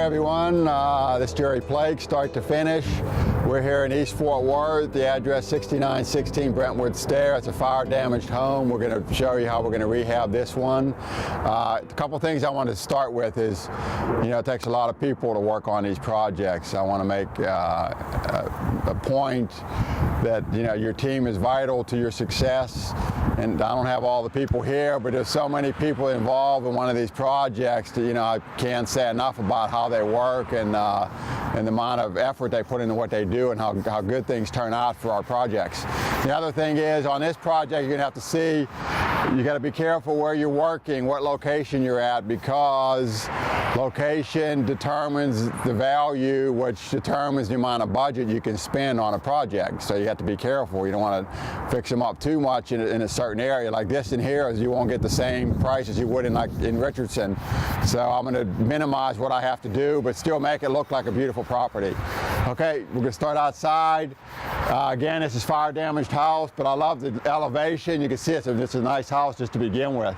everyone. This is Jerry Plake, start to finish. We're here in East Fort Worth, the address 6916 Brentwood Stair. It's a fire damaged home. We're going to show you how we're going to rehab this one. A couple things I want to start with is, it takes a lot of people to work on these projects. I want to make a point that, your team is vital to your success. And I don't have all the people here, but there's so many people involved in one of these projects that, I can't say enough about how they work and the amount of effort they put into what they do and how good things turn out for our projects. The other thing is, on this project, you're going to have to see, you got to be careful where you're working, what location you're at, because location determines the value, which determines the amount of budget you can spend on a project. So you have to be careful. You don't want to fix them up too much in a certain area. Like this in here, you won't get the same price as you would in Richardson. So I'm going to minimize what I have to do, but still make it look like a beautiful property. Okay, we're going to start outside. Again, this is fire damaged house, but I love the elevation. You can see it's a nice house just to begin with.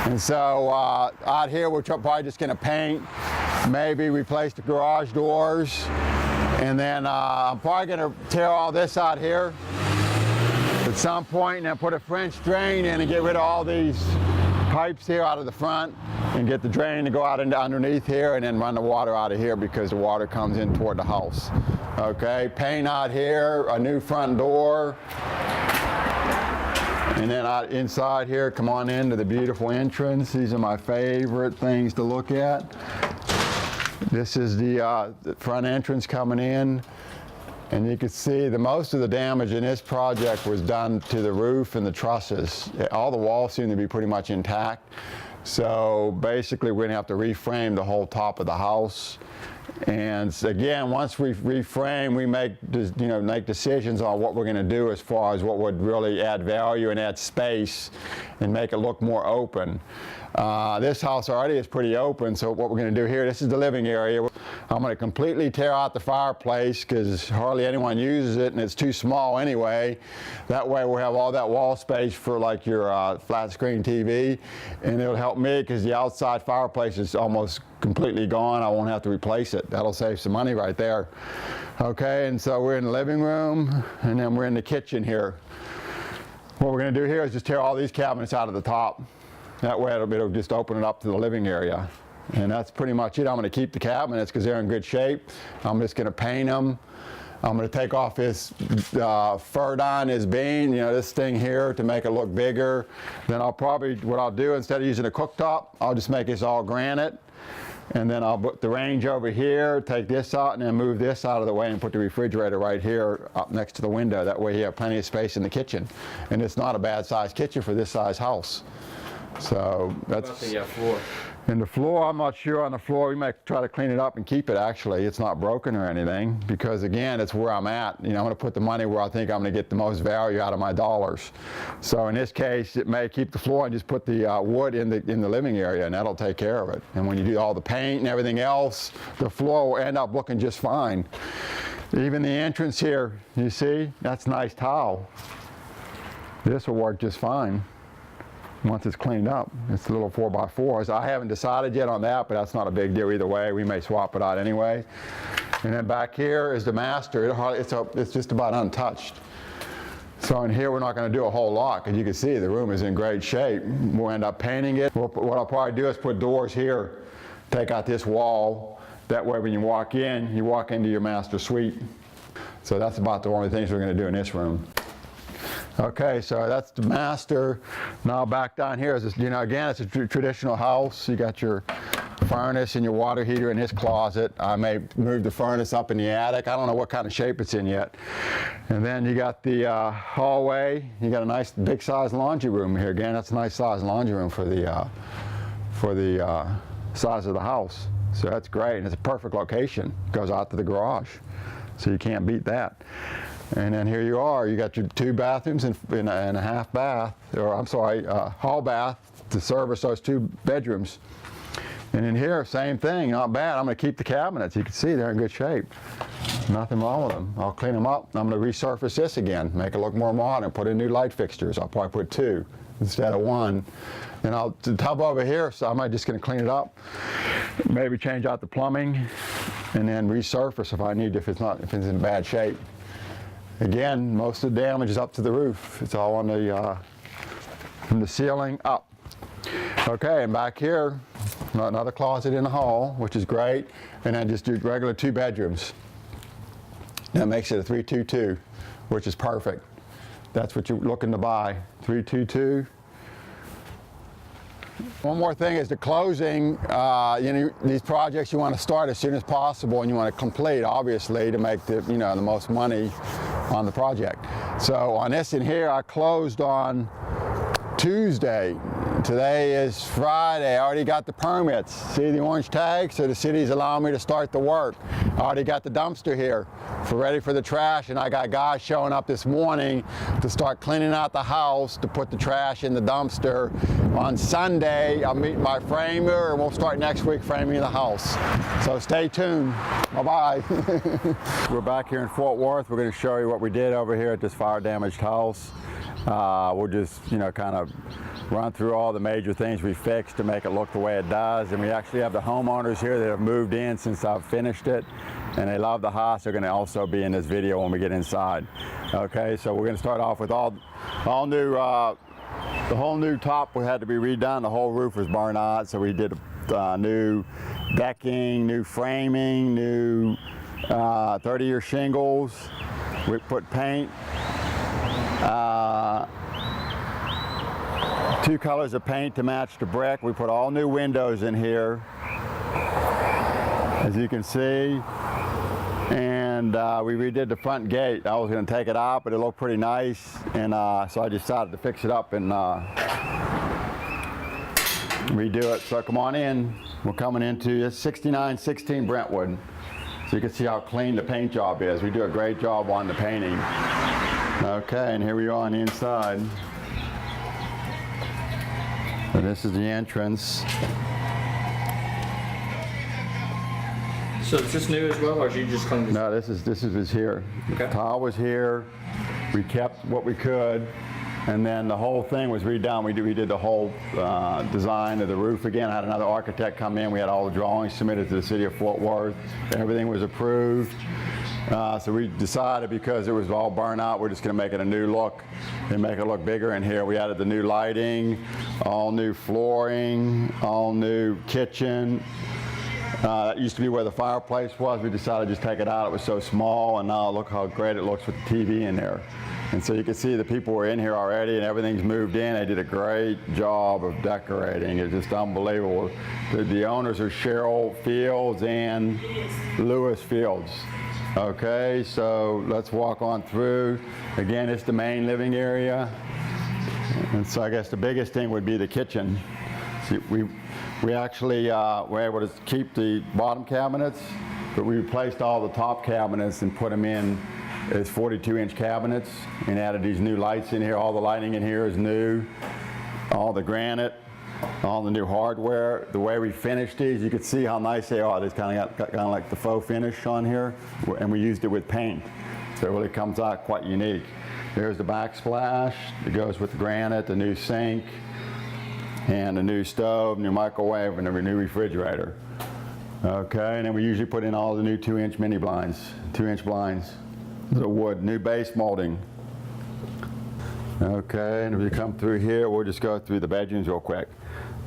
And so out here, we're probably just going to paint, maybe replace the garage doors, and then I'm probably going to tear all this out here at some point and then put a French drain in and get rid of all these pipes here out of the front and get the drain to go out into underneath here and then run the water out of here because the water comes in toward the house. Okay, paint out here, a new front door. And then out inside here, come on into the beautiful entrance. These are my favorite things to look at. This is the front entrance coming in. And you can see most of the damage in this project was done to the roof and the trusses. All the walls seem to be pretty much intact. So basically, we're going to have to reframe the whole top of the house. And again, once we reframe, we make decisions on what we're going to do as far as what would really add value and add space and make it look more open. This house already is pretty open, so what we're going to do here, this is the living area. I'm going to completely tear out the fireplace because hardly anyone uses it and it's too small anyway. That way we'll have all that wall space for like your flat screen TV, and it'll help me because the outside fireplace is almost completely gone. I won't have to replace it. That'll save some money right there. Okay, and so we're in the living room and then we're in the kitchen here. What we're going to do here is just tear all these cabinets out of the top. That way it'll just open it up to the living area. And that's pretty much it. I'm going to keep the cabinets because they're in good shape. I'm just going to paint them. I'm going to take off this ferdon, his beam, this thing here to make it look bigger. Then what I'll do, instead of using a cooktop, I'll just make this all granite. And then I'll put the range over here, take this out, and then move this out of the way and put the refrigerator right here up next to the window. That way you have plenty of space in the kitchen. And it's not a bad sized kitchen for this size house. So that's the floor. And the floor, I'm not sure on the floor. We might try to clean it up and keep it, actually. It's not broken or anything because, again, it's where I'm at. I'm going to put the money where I think I'm going to get the most value out of my dollars. So in this case, it may keep the floor and just put the wood in the living area, and that'll take care of it. And when you do all the paint and everything else, the floor will end up looking just fine. Even the entrance here, you see, that's nice tile. This will work just fine once it's cleaned up. It's a little 4x4s. I haven't decided yet on that, but that's not a big deal either way. We may swap it out anyway. And then back here is the master. It's just about untouched. So in here we're not going to do a whole lot because you can see the room is in great shape. We'll end up painting it. What I'll probably do is put doors here, take out this wall. That way when you walk into your master suite. So that's about the only things we're going to do in this room. Okay, so that's the master. Now back down here is this, again, it's a traditional house. You got your furnace and your water heater in this closet. I may move the furnace up in the attic. I don't know what kind of shape it's in yet. And then you got the hallway. You got a nice big size laundry room here. Again, that's a nice size laundry room for the size of the house. So that's great, and it's a perfect location. It goes out to the garage, so you can't beat that. And then here you are. You got your 2 bathrooms and a half bath, or I'm sorry, hall bath to service those 2 bedrooms. And in here, same thing, not bad. I'm going to keep the cabinets. You can see they're in good shape. Nothing wrong with them. I'll clean them up. I'm going to resurface this again, make it look more modern, put in new light fixtures. I'll probably put 2 instead of 1. And the tub over here, so I'm just going to clean it up. maybe change out the plumbing, and then resurface if I need, if it's in bad shape. Again, most of the damage is up to the roof. It's all on the from the ceiling up. Okay, and back here, another closet in the hall, which is great, and then just do regular 2 bedrooms. That makes it a 322, which is perfect. That's what you're looking to buy, 322. One more thing is the closing. These projects you want to start as soon as possible, and you want to complete, obviously, to make the the most money on the project. So on this in here, I closed on Tuesday. Today is Friday. I already got the permits. See the orange tag? So the city's allowing me to start the work. I already got the dumpster here ready for the trash, and I got guys showing up this morning to start cleaning out the house to put the trash in the dumpster. On Sunday, I'll meet my framer, and we'll start next week framing the house. So stay tuned. Bye-bye. We're back here in Fort Worth. We're going to show you what we did over here at this fire-damaged house. We'll just, kind of run through all the major things we fixed to make it look the way it does. And we actually have the homeowners here that have moved in since I've finished it, and they love the house. They're going to also be in this video when we get inside. Okay, so we're going to start off with all new, the whole new top had to be redone. The whole roof was burned out, so we did new decking, new framing, new 30-year shingles. We put paint. 2 colors of paint to match the brick. We put all new windows in here, as you can see, and we redid the front gate. I was going to take it out, but it looked pretty nice, and so I decided to fix it up and redo it. So come on in. We're coming into 6916 Brentwood, so you can see how clean the paint job is. We do a great job on the painting. Okay, and here we are on the inside. So this is the entrance. So is this new as well, or did you just clean this? No, this is here. Okay. The tile was here. We kept what we could, and then the whole thing was redone. We did the whole design of the roof again. I had another architect come in. We had all the drawings submitted to the city of Fort Worth. Everything was approved. So we decided, because it was all burned out, we're just going to make it a new look and make it look bigger in here. We added the new lighting, all new flooring, all new kitchen. That used to be where the fireplace was. We decided to just take it out. It was so small, and now look how great it looks with the TV in there. And so you can see the people were in here already, and everything's moved in. They did a great job of decorating. It's just unbelievable. The owners are Cheryl Fields and Lewis Fields. Okay, so let's walk on through. Again, it's the main living area. And so I guess the biggest thing would be the kitchen. See, we actually were able to keep the bottom cabinets, but we replaced all the top cabinets and put them in as 42-inch cabinets and added these new lights in here. All the lighting in here is new. All the granite, all the new hardware. The way we finished these, you can see how nice they are. There's kind of like the faux finish on here, and we used it with paint. So it really comes out quite unique. There's the backsplash. It goes with the granite, the new sink, and the new stove, new microwave, and a new refrigerator. Okay, and then we usually put in all the new 2-inch mini blinds, 2-inch blinds. The wood, new base molding. Okay, and if you come through here, we'll just go through the bedrooms real quick.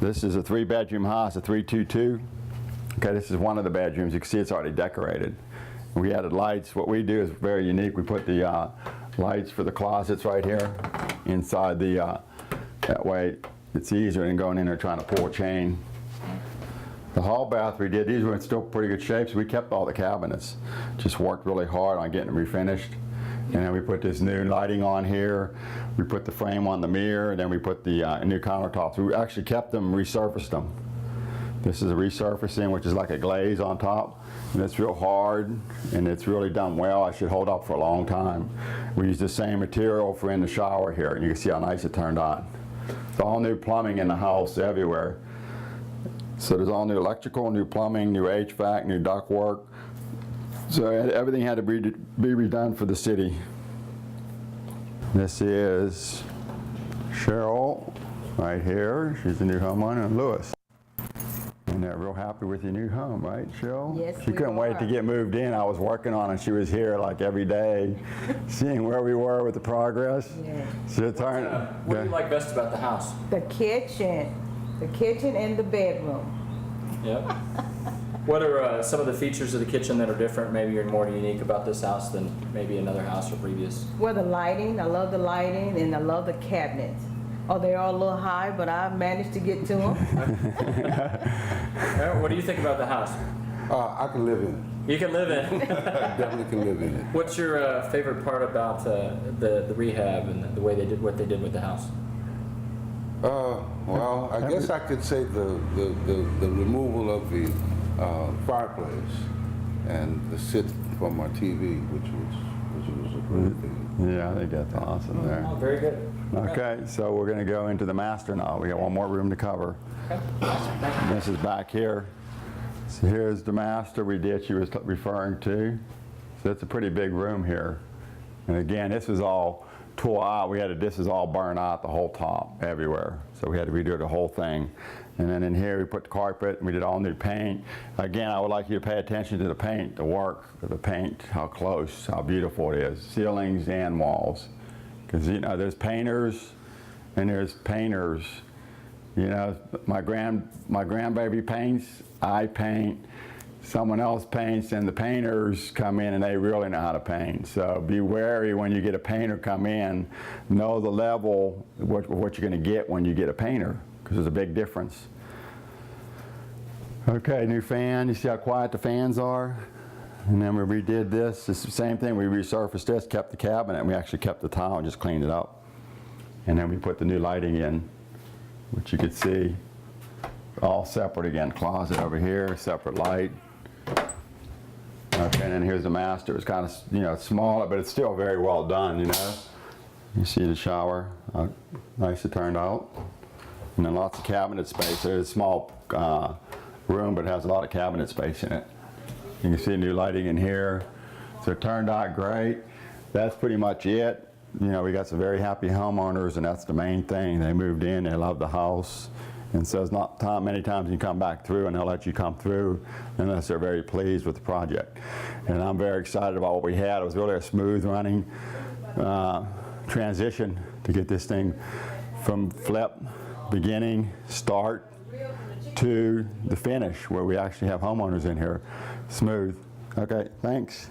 This is a 3-bedroom house, a 322. Okay, this is one of the bedrooms. You can see it's already decorated. We added lights. What we do is very unique. We put the lights for the closets right here inside the, that way it's easier than going in there trying to pull a chain. The hall bath we did, these were in still pretty good shape, so we kept all the cabinets. Just worked really hard on getting them refinished. And then we put this new lighting on here. We put the frame on the mirror, and then we put the new countertops. We actually kept them, resurfaced them. This is a resurfacing, which is like a glaze on top. And it's real hard, and it's really done well. It should hold up for a long time. We use the same material for in the shower here, and you can see how nice it turned out. It's all new plumbing in the house everywhere. So there's all new electrical, new plumbing, new HVAC, new ductwork. So everything had to be redone for the city. This is Cheryl right here. She's the new homeowner, and Lewis. And they're real happy with your new home, right, Cheryl? Yes, She we couldn't wait to are. get moved in. I was working on it. She was here like every day, seeing where we were with the progress. Yes. So it turned, What do you like best about the house? The kitchen and the bedroom. Yep. What are some of the features of the kitchen that are different, maybe or more unique about this house than maybe another house or previous? Well, the lighting, I love the lighting, and I love the cabinets. Oh, they're all a little high, but I managed to get to them. What do you think about the house? I can live in You can live in. it. I definitely can live in it. What's your favorite part about the rehab and the way they did what they did with the house? Well, I guess I could say the removal of the fireplace and the sit from our TV, which was a great thing. yeah, I think that's awesome there. Oh, very good. Okay, so we're going to go into the master now. We got one more room to cover. Okay. This is back here. So here's the master she was referring to. So it's a pretty big room here. And again, this was all tore out. This is all burned out, the whole top, everywhere. So we had to redo the whole thing. And then in here we put the carpet and we did all new paint. Again, I would like you to pay attention to the paint, the work of the paint, how close, how beautiful it is, ceilings and walls. Because you know, there's painters and there's painters. You know, my grandbaby paints, I paint, someone else paints, and the painters come in and they really know how to paint. So be wary when you get a painter come in, know the level, what you're going to get when you get a painter, because there's a big difference. Okay, new fan, you see how quiet the fans are? And then we redid this, it's the same thing, we resurfaced this, kept the cabinet, and we actually kept the tile and just cleaned it up. And then we put the new lighting in, which you could see, all separate again, closet over here, separate light. Okay, and then here's the master. It's kind of, you know, smaller, but it's still very well done, you know. You see the shower, nice it turned out. And then lots of cabinet space. There's a small room, but it has a lot of cabinet space in it. You can see new lighting in here. So it turned out great. That's pretty much it. You know, we got some very happy homeowners, and that's the main thing. They moved in, they love the house. And so it's not many times you come back through and they'll let you come through unless they're very pleased with the project. And I'm very excited about what we had. It was really a smooth running transition to get this thing from flip, beginning, start, to the finish where we actually have homeowners in here. Smooth. Okay, thanks.